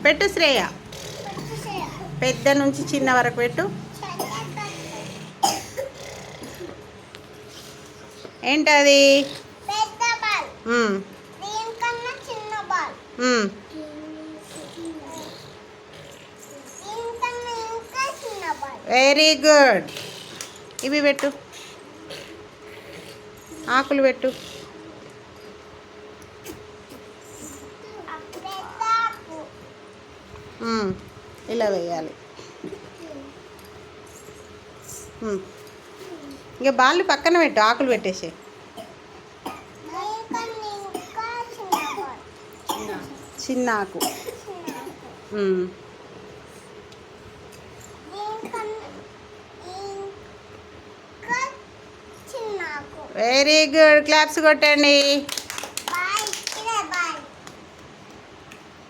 పెట్టు శ్రేయ. పెద్ద నుంచి చిన్న వరకు పెట్టు. ఏంటది? Very good. ఇవి పెట్టు, ఆకులు పెట్టు. ఇలా వేయాలి. ఇంకా బాళ్ళు పక్కన పెట్టు, ఆకులు పెట్టేసి. చిన్న ఆకు. Very good. క్లాప్స్ కొట్టండి.